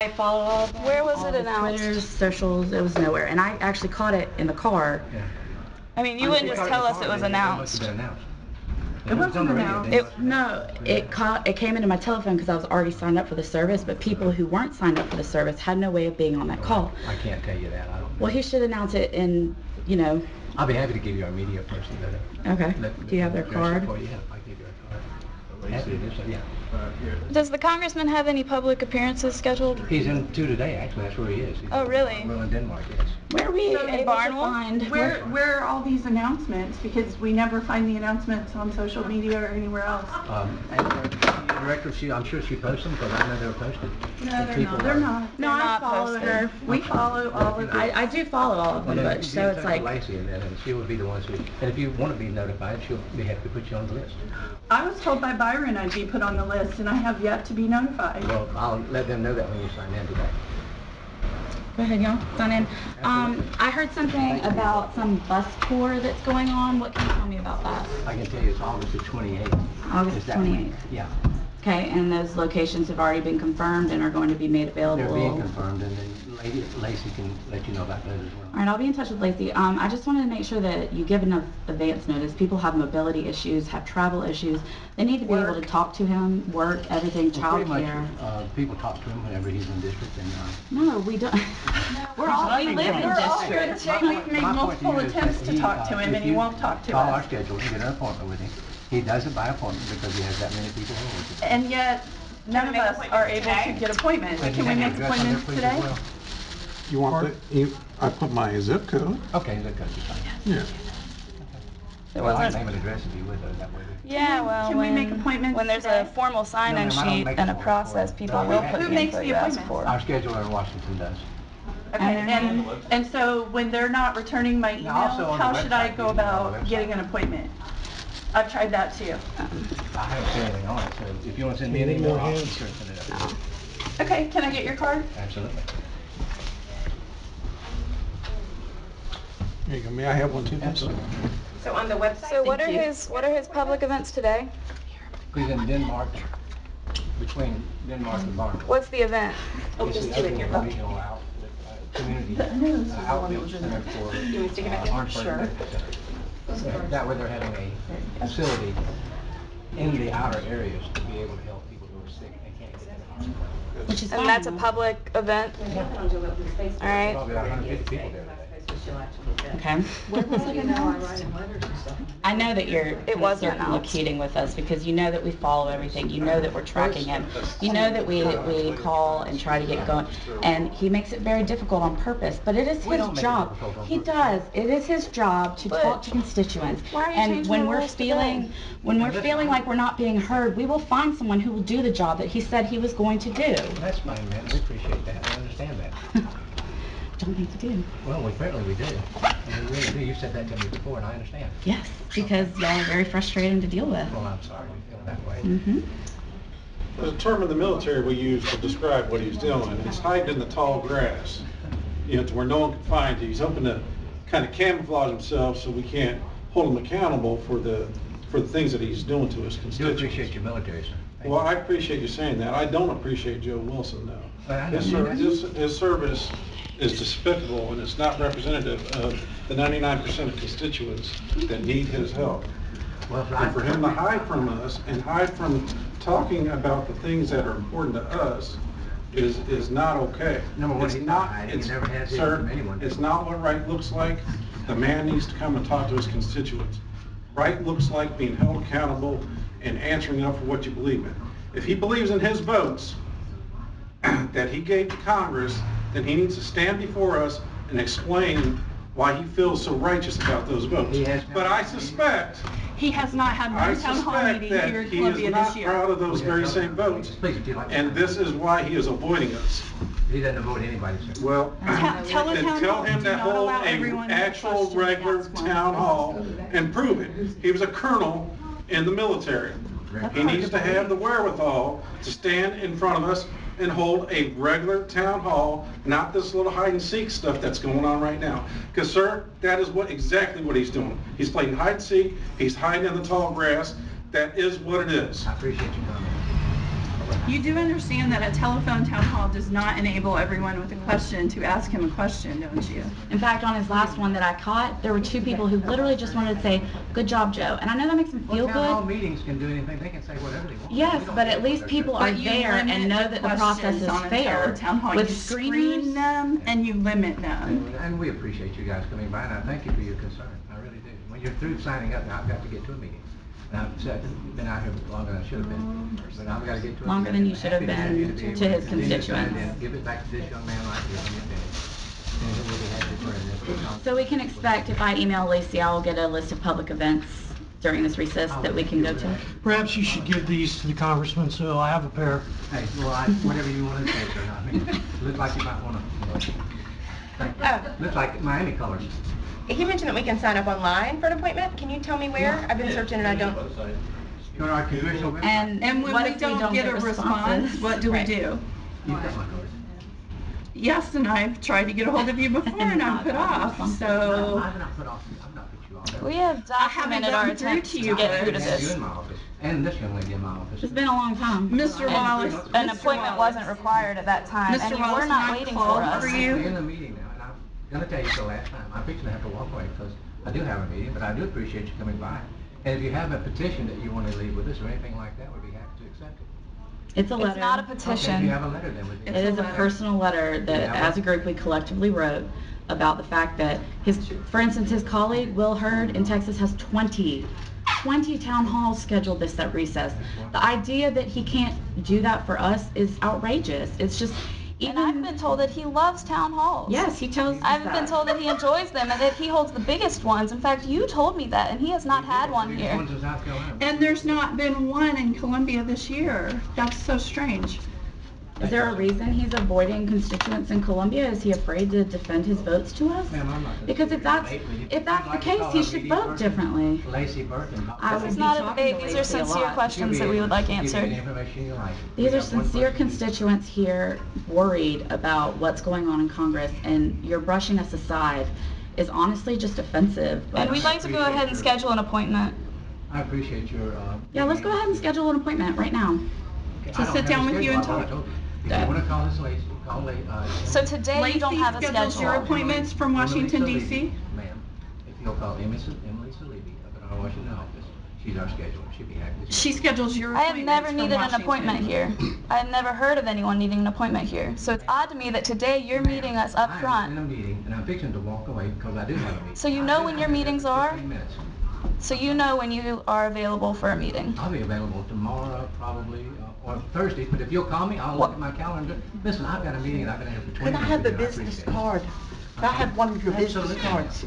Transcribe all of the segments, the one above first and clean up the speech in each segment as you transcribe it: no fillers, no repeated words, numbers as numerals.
I follow all of them. Where was it the announced? Twitters, socials, it was nowhere. And I actually caught it in the car. Yeah. I mean, you wouldn't just tell us it was announced. It wasn't announced. No, it came into my telephone because I was already signed up for the service, but people who weren't signed up for the service had no way of being on that call. I can't tell you that. I don't know. Well, he should announce it in, I'll be happy to give you our media person. Okay. Do you have their card? Yeah, I'll give you our card. Happy to do so, yeah. Does the congressman have any public appearances scheduled? He's in 2 today, actually. That's where he is. He's really? Well, in Denmark, yes. Where are we So in able to Barnwell? find? Where are all these announcements? Because we never find the announcements on social media or anywhere else. Director, I'm sure she posts them because I know they're posted. No, they're not. No, I not follow posted. her. We follow all of it. I do follow all of them, but so it's like. Lacey and she will be the ones who, and if you want to be notified, she'll be happy to put you on the list. I was told by Byron I'd be put on the list, and I have yet to be notified. Well, I'll let them know that when you sign in today. Go ahead, y'all. Sign in. I heard something about some bus tour that's going on. What can you tell me about that? I can tell you it's August the 28th. August Is that 28th. Yeah. Okay, and those locations have already been confirmed and are going to be made available. They're being confirmed, and then Lacey can let you know about those as well. All right, I'll be in touch with Lacey. I just wanted to make sure that you give enough advance notice. People have mobility issues, have travel issues. They need to be able to talk to him, work, everything, child care. People talk to him whenever he's in district. No, we don't. We live in district. We've made multiple attempts to talk to him, and he won't talk to Call our us. schedule and get an appointment with him. He does it by appointment because he has that many people here with him. And yet, none of us are able to get appointments. Can we make appointments today? You want I put my zip code. Okay, zip code is fine. Yeah. Well, our name and address will be with us that way. Yeah, well, Can we make appointments when there's today? a formal sign-in No, ma'am, I don't sheet make and a them. process, people No, will we put have- the Who makes info the you ask appointments? for. Our scheduler in Washington does. Okay, and so when they're not returning my email, also on the how should I website, go you can go on the about website. getting an appointment? I've tried that too. I haven't seen anything on it, so if you want to send me an email, I'll be sure to send it up. Okay, can I get your card? Absolutely. There you go. May I have one too? Absolutely. So on the website. So what are his public events today? He's in Denmark, between Denmark and Barnwell. What's the event? It's just the do it here. opening regional community outreach center for You want me to stick it back in? Orangeburg Sure. Medical Center. That way they're having a facility in the outer areas to be able to help people who are sick and can't get to the hospital. Which is And fine. that's a public event? All right. Probably about 150 people there today. Okay. I know that you're It was certainly announced. locating with us because you know that we follow everything. You know that we're tracking him. You know that we call and try to get going. And he makes it very difficult on purpose, but it is We his don't make it job. difficult on He purpose. does. It is his job to But talk to constituents. why are you And changing when the we're rules feeling today? like we're not being heard, we will find someone who will do the job that he said he was going to do. That's fine, man. We appreciate that. I understand that. Don't think you do. Well, apparently we do. And we really do. You said that to me before, and I understand. Yes, because y'all are very frustrating to deal with. Well, I'm sorry you feel that way. Mm-hmm. The term in the military we use to describe what he's doing, he's hiding in the tall grass, to where no one can find him. He's hoping to kind of camouflage himself so we can't hold him accountable for the things that he's doing to his Do constituents. appreciate your military, sir. Thank Well, you. I appreciate you saying that. I don't appreciate Joe Wilson, though. But I know. His service is despicable, and it's not representative of the 99% of constituents that need his help. Well, And for him to hide from us and hide from talking about the things that are important to us is not okay. Number one, It's he's not hiding. He it's- never has hidden Sir, from anyone. it's not what right looks like. The man needs to come and talk to his constituents. Right looks like being held accountable and answering up for what you believe in. If he believes in his votes that he gave to Congress, then he needs to stand before us and explain why he feels so righteous about those votes. He has- But I suspect He has not had I one town hall suspect meeting that here in he is Columbia not this year. proud of those very same votes, Please, if you'd like to. and this is why he is avoiding us. He doesn't avoid anybody, sir. Well, Tell a then town tell hall, him do to not hold allow an everyone to actual question and regular ask one. town hall and prove it. He was a colonel in the military. He needs to have the wherewithal to stand in front of us and hold a regular town hall, not this little hide and seek stuff that's going on right now. Because, sir, that is exactly what he's doing. He's playing hide and seek, he's hiding in the tall grass. That is what it is. I appreciate your comment. You do understand that a telephone town hall does not enable everyone with a question to ask him a question, don't you? In fact, on his last one that I caught, there were 2 people who literally just wanted to say, "Good job, Joe." And I know that makes them feel Well, town hall good. meetings can do anything, they can say whatever they want. Yes, We don't but care at what least they're people saying. are But you there and limit know that the process questions is on a fair. town hall. With You screeners, screen them and you limit them. And we appreciate you guys coming by, and I thank you for your concern, I really do. When you're through signing up, now I've got to get to a meeting. And I've said, been out here longer than I should have been, but I've got to get to a meeting. Longer than you I'm should have happy been be able to his continue to sign it constituents. in, give it back to this young man right here when you're finished. And we'll be happy to turn this. So we can expect, if I email Lacey, I will get a list of public events during this recess that we can go to. Perhaps you should give these to the congressman, so I have a pair. Hey, well, whatever you want to say, sir. I mean, looks like you might want to, looks like Miami colors. He mentioned that we can sign up online for an appointment. Can you tell me where? I've been searching and I don't. Go to our congressional website. And when what we if we don't get a response, responses? what do we Right. do? You've got my card. Yes, and I've tried to get a hold of you before and I'm put off, No, so. I've not put off, I've not put you off. We have I haven't documented our gotten through attempts to to you, get but- through to I had you this. in my office, and this young lady in my office. It's been a long time. Mr. And Wallace. an Mr. appointment Wallace. wasn't required at that time, Mr. and you Wallace, were not can I waiting call for us. for We're you? in the meeting now, and I'm gonna tell you for the last time, I'm fixing to have to walk away, because I do have a meeting, but I do appreciate you coming by. And if you have a petition that you want to leave with us, or anything like that, we'd be happy to accept it. It's a letter. It's not a Okay, if petition. you have a letter, then we'd be. It is a letter. personal letter that, Yeah. as a group, we collectively wrote about the fact that for instance, his colleague, Will Hurd, in Texas, has 20 town halls scheduled this at recess. The idea that he can't do that for us is outrageous. It's just, And I've been told that he loves town halls. yes, he tells us I've been that. told that he enjoys them and that he holds the biggest ones. In fact, you told me that, and he has not had one These here. ones in South Carolina. And there's not been one in Columbia this year. That's so strange. Is there a reason he's avoiding constituents in Columbia? Is he afraid to defend his votes to us? Ma'am, I'm not. Because if that's the case, he should vote differently. Lacey Burton. I This would is be not a talking to debate. These are Lacey a sincere lot. questions that we would like Give you answered. any information you like. These are We have one sincere person. constituents here worried about what's going on in Congress, and you're brushing us aside is honestly just offensive. But And we'd like to go ahead and schedule an appointment. I appreciate your, yeah, let's go ahead and schedule an appointment right now. I don't sit have down a with you schedule. and I've already talk. told you. If you wanna call this Lacey, call So today you don't have a Lacey schedules your schedule. appointments from Washington Emily DC? Salibi, ma'am, if you'll call Emily Salibi up at our Washington office, she's our scheduler, she'd be happy to. She schedules your I have appointments never from needed an Washington. appointment here. I have never heard of anyone needing an appointment here. So it's odd to me that today you're meeting us up I'm in front. a meeting, and I'm fixing to walk away because I do have a meeting. So you know when your meetings are? 15 minutes. So you know when you are available for a meeting. I'll be available tomorrow, probably, or Thursday, but if you'll call me, I'll look at my calendar. Listen, I've got a meeting, I've been here for 20 Could I minutes. have the and I business appreciate it. card? Could I have one of your business Absolutely. cards?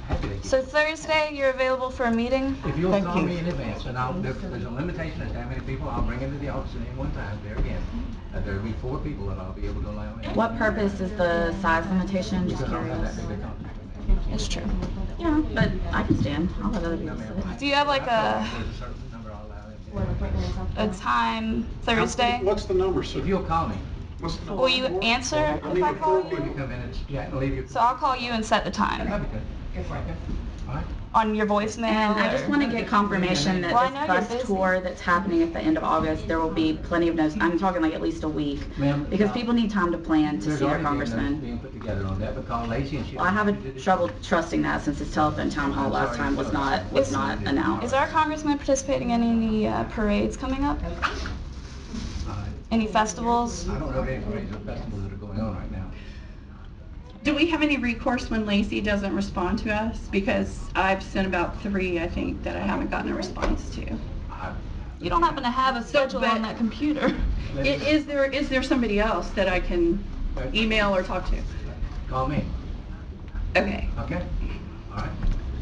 Happy to give So Thursday you're available for a meeting? If you'll Thank call you. me in advance, and there's a limitation as to how many people I'll bring into the office at any one time, there again. There'll be 4 people that I'll be able to allow in. What purpose is the size limitation? Just Because I don't have curious. that big a contract. It's true. Yeah, but I can stand. I'll let other people sit. Do you have like a There's a certain number I'll allow in. time Thursday? What's the number, sir? If you'll call me, What's the number? Will you answer I if need I the call full you you? can come in and Jack and leave your. So I'll call you and set the time That'd be good. Okay. All right. on your voicemail. And I just or- want to get confirmation that Well, I know this you're bus busy. tour that's happening at the end of August, there will be plenty of notes. I'm talking like at least a week. Ma'am, Because people need time to plan to There's see our already notes congressman. being put together on that, but call Lacey and she. Well, I have a trouble trusting that since his telephone town hall last time was not announced. Is our congressman participating in any parades coming up? Any festivals? I don't know of any parades or festivals that are going on right now. Do we have any recourse when Lacey doesn't respond to us? Because I've sent about 3, I think, that I haven't gotten a response to. You don't happen to have a schedule but- on that computer. Is there somebody else that I can email or talk to? Call me, Okay. okay? All right.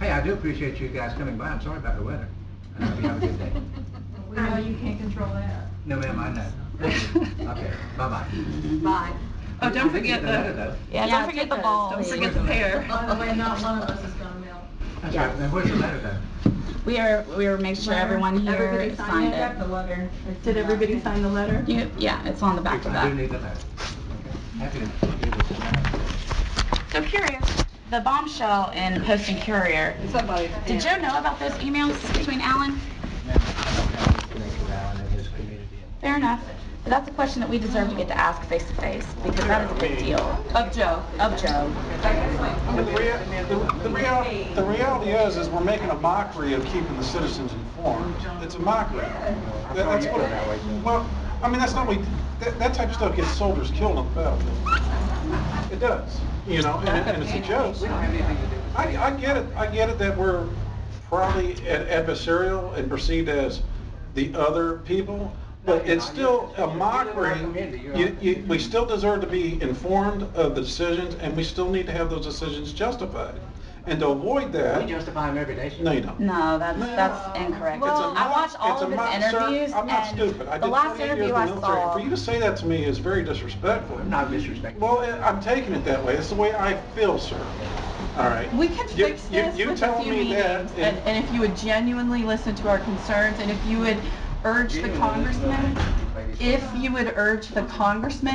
Hey, I do appreciate you guys coming by. I'm sorry about the weather. I hope you have a good day. We know you can't control that. No, ma'am, I know. Thank you. Okay, bye-bye. Bye. Oh, don't I did get forget letter, the, though. Yeah, Yeah, don't forget take the those. balls. don't forget the pear. That's right. And where's the letter, though? We are making sure everyone here Everybody signed signed it. Did everybody sign the letter? Yeah, it's on the back of I do that. need the letter. Okay. Happy to give it to So curious, the bombshell in Post and Courier, did Joe know about those emails between Alan? I don't have this connection with Alan and his community. Fair enough. That's a question that we deserve to get to ask face to face, because that is a big deal. Of Joe. Of Joe. I mean, the reality is we're making a mockery of keeping the citizens informed. It's a mockery. That's what, well, I mean, that's not what, that type of stuff gets soldiers killed on the battlefield. It does, you know, and it's a joke. I get it that we're probably adversarial and perceived as the other people, but it's still a mockery. We still deserve to be informed of the decisions, and we still need to have those decisions justified. And to avoid that... We justify them every day. No, you don't. No, that's incorrect. Well, I watched all of his interviews, sir, I'm not and stupid. I the did last 28 years interview in the I military. saw... For you to say that to me is very disrespectful. I'm not disrespectful. Well, I'm taking it that way. It's the way I feel, sir. All right. We can fix this with a few meetings, and if you would genuinely listen to our concerns, and if you would urge the congressman,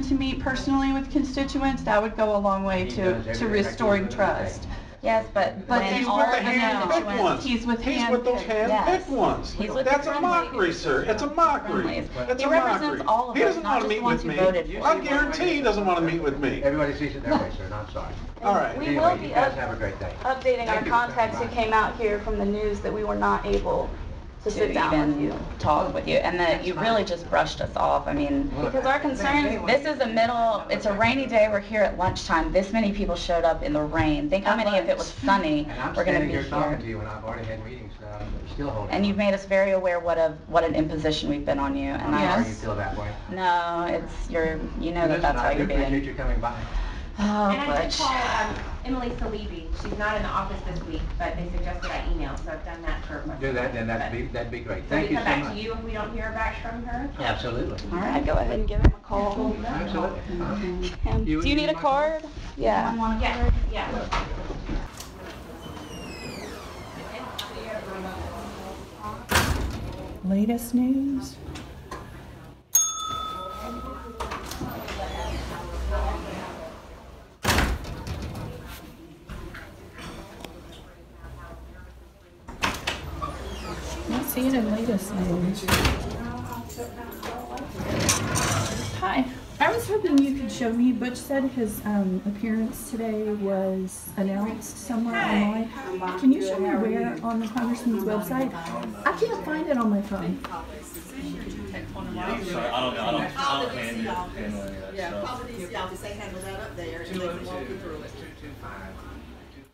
to meet personally with constituents, that would go a long way to restoring trust. Yes, but he's with the hand-picked ones. He's with those hand-picked ones. He's with That's the a mockery, sir. It's a mockery. It's He a represents mockery. all of He us, doesn't not want to just meet the ones with who me. voted for you. I guarantee he doesn't want to meet with me. Everybody sees it that way, sir, and I'm sorry. All right. We Anyway, will be you guys have a great day. updating our contacts who came out here from the news that we were not able to sit down with you. Talk with you, and that you really just brushed us off. I mean, Because our concerns, this is it's a rainy day, we're here at lunchtime, this many people showed up in the rain. Think how many, if it was sunny, And I'm we're gonna standing be here talking to here. you when I've already had meetings, still holding. And you've made us very aware what an imposition we've been on you, and I'm sorry you that's, feel that way. no, you know that Listen, that's how I do you're appreciate being. you coming by. Oh, And I did Butch. call Emily Salibi. She's not in the office this week, but they suggested I email, so I've done that for my... Do that, then that'd be great. So Thank we you come so back much. to you if we don't hear back from her? Absolutely. all right, go ahead and give him a call. Absolutely. Do you need a card? Yeah. Yeah. Latest news. Not seeing in latest news. Hi. I was hoping you could show me. Butch said his appearance today was announced somewhere online. Can you show me where on the Congressman's website? I can't find it on my phone. Sorry, I don't handle any of that Yeah, stuff. call the DC office, they handle that up there, and they can walk you through it.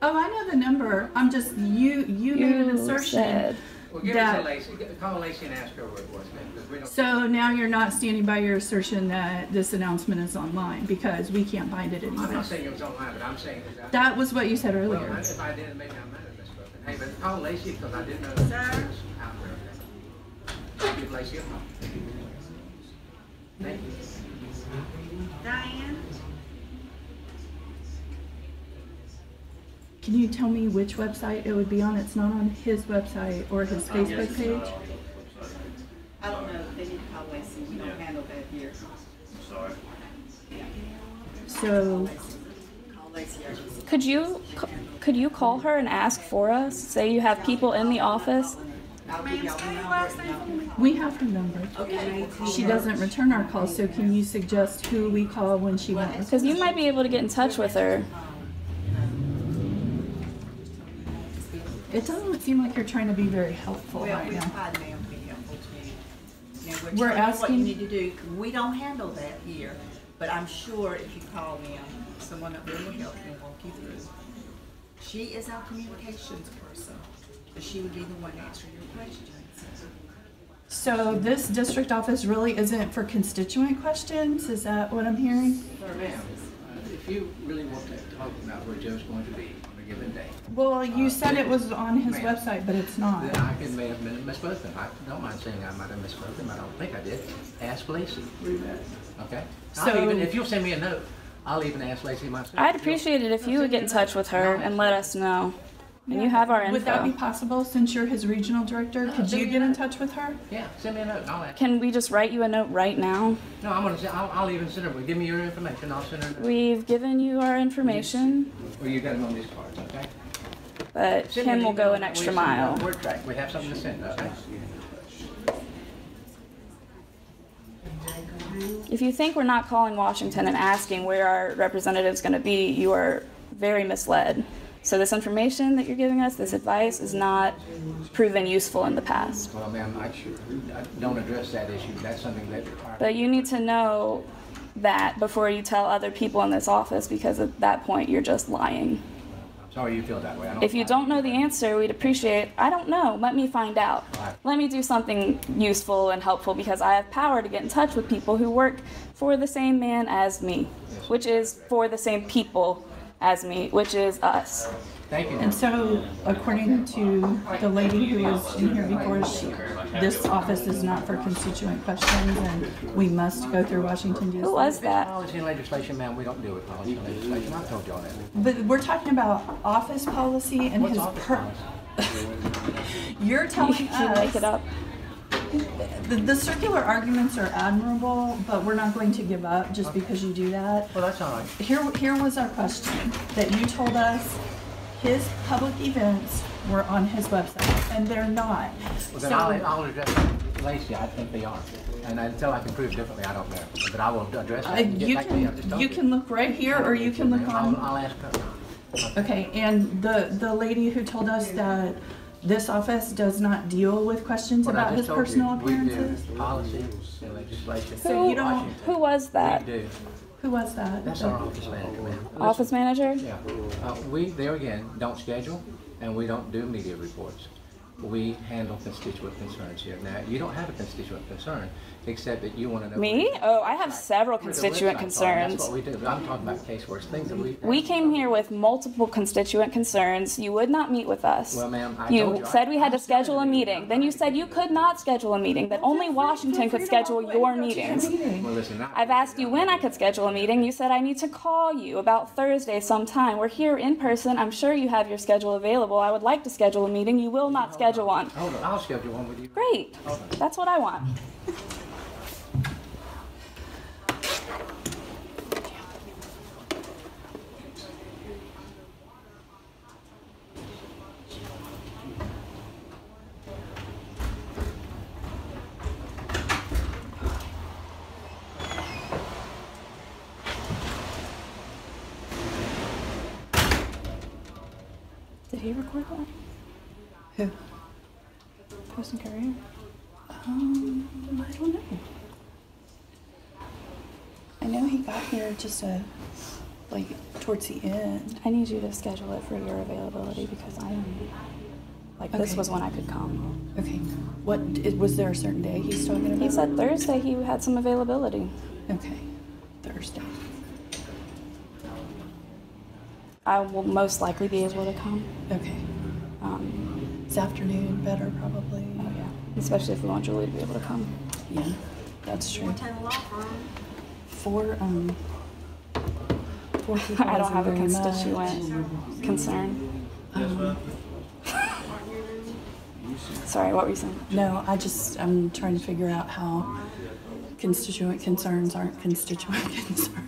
Oh, I know the number. I'm just, you made an assertion. Well, give it to Lacey. Call Lacey and ask her where it was. Because we don't... So now you're not standing by your assertion that this announcement is online because we can't find it I'm anywhere. not saying it was online, but I'm saying that... That was what you said Well, earlier. if I did, maybe I might have misspoken. Hey, but call Lacey because I didn't know that it was out there. Give Lacey a call. Thank you. Diane? Can you tell me which website it would be on? It's not on his website or his Facebook page? I don't know, they need to call Lacey, we don't handle that here. Sorry. So, Call Lacey, our DC. Could you call her and ask for us? Say you have people in the office. I'll give y'all the number. we have her number. Okay. She doesn't return our calls, so can you suggest who we call when she won't? Because you might be able to get in touch with her. It doesn't seem like you're trying to be very helpful Well, right we now. tried now to be helpful to you. Now, We're telling you what asking- you need to do. We don't handle that here, but I'm sure if you call them, someone up there will help you and walk you through. She is our communications person, but she would be the one answering your questions. So this district office really isn't for constituent questions? Is that what I'm hearing? Sir, ma'am, if you really want to talk about where Joe's going to be on a given day, Well, you said it was on his Ma'am. website, but it's not. then I may have been misspoken. I don't mind saying I might have misspoken. I don't think I did. Ask Lacey. Okay? So- If you'll send me a note, I'll even ask Lacey myself. I'd appreciate it if you would get in touch with her and let us know. And you have our Would that be info. possible since you're his regional director? Could you get in touch with her? Yeah, send me a note and I'll ask. Can we just write you a note right now? No, I'm gonna say, I'll even send her, give me your information, I'll send her. We've given you our information, Well, you got them on these cards, okay? but Send me Kim an will go email, an extra we'll send you a mile. Word track, we have something to send, okay? If you think we're not calling Washington and asking where our representative's going to be, you are very misled. So this information that you're giving us, this advice, is not proven useful in the past. Well, ma'am, I don't address that issue. That's something that... But you need to know that before you tell other people in this office, because at that point you're just lying. Sorry you feel that way. If you don't know the answer, we'd appreciate, I don't know, let me find out. Right. Let me do something useful and helpful, because I have power to get in touch with people who work for the same man as me, which is for the same people as me, which is us. Thank you. And so, according to the lady who was in here before, this office is not for constituent questions, and we must go through Washington, D.C. Who was that? Policy and legislation, ma'am, we don't deal with policy and legislation. I've told you all that. But we're talking about office policy and What's his office policy? You're telling You us. make it up. The circular arguments are admirable, but we're not going to give up just because you do that. Well, that's all right. Here was our question, that you told us his public events were on his website, and they're not. Well, then I'll address that. Lacey, I think they are. And until I can prove differently, I don't know. But I will address that. And get back to you. I just told You can look right here, or you can look on. I'll ask her. Okay, and the lady who told us that this office does not deal with questions What I about just his told you, personal we do appearances? policy and legislation. So you don't- Washington. Who was that? We do. Who was that? That's our office manager, ma'am. Office manager? Yeah. We, there again, don't schedule, and we don't do media reports. We handle constituent concerns here. Now, you don't have a constituent concern, except that you want to know... Me? Oh, I have several Where the constituent website's on. That's concerns. what we do. But I'm talking about caseworks, things that we... We came here with multiple constituent concerns. You would not meet with us. Well, ma'am, I You told you, said we had to schedule a meeting. Then you said you could not schedule a meeting, that only Washington could schedule your meetings. Well, listen, I've asked you when I could schedule a meeting. You said I need to call you about Thursday sometime. We're here in person. I'm sure you have your schedule available. I would like to schedule a meeting. You will not schedule one. Hold on, I'll schedule one with you. Great. That's what I want. Did he record that? Who? Post and Courier? I don't know. I know he got here just like towards the end. I need you to schedule it for your availability, because I am, like, this Okay. was when I could come. Okay. Was there a certain day he's talking about? He said Thursday he had some availability. Okay. Thursday. I will most likely be able to come. Okay. This afternoon better probably. Oh yeah, especially if we want Julie to be able to come. Yeah, that's true. Four people. I don't have a isn't very constituent concern. much. Sorry, what were you saying? No, I'm trying to figure out how constituent concerns aren't constituent concerns.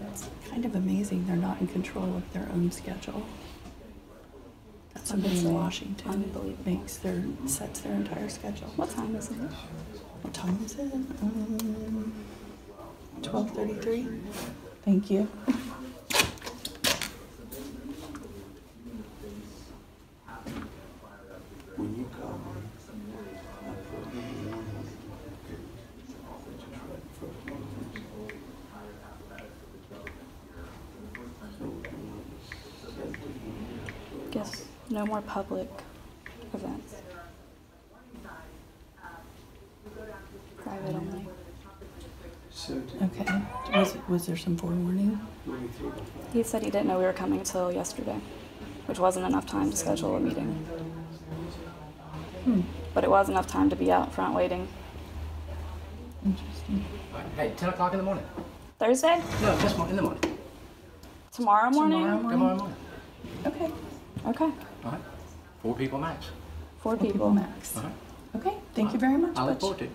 It's kind of amazing they're not in control of their own schedule. That somebody in Washington Unbelievable. sets their entire schedule. What time is it? What time is it? 12:33. Thank you. Guess no more public events. Private only. Okay. Was there some forewarning? He said he didn't know we were coming until yesterday, which wasn't enough time to schedule a meeting. But it was enough time to be out front waiting. Interesting. Hey, 10 o'clock in the morning. Thursday? No, this morning, in the morning. Tomorrow morning? Tomorrow morning. Okay. Okay. All right. 4 people max. 4 people. Max. Uh-huh. Okay. Thank you very much. I look Butch. forward to it.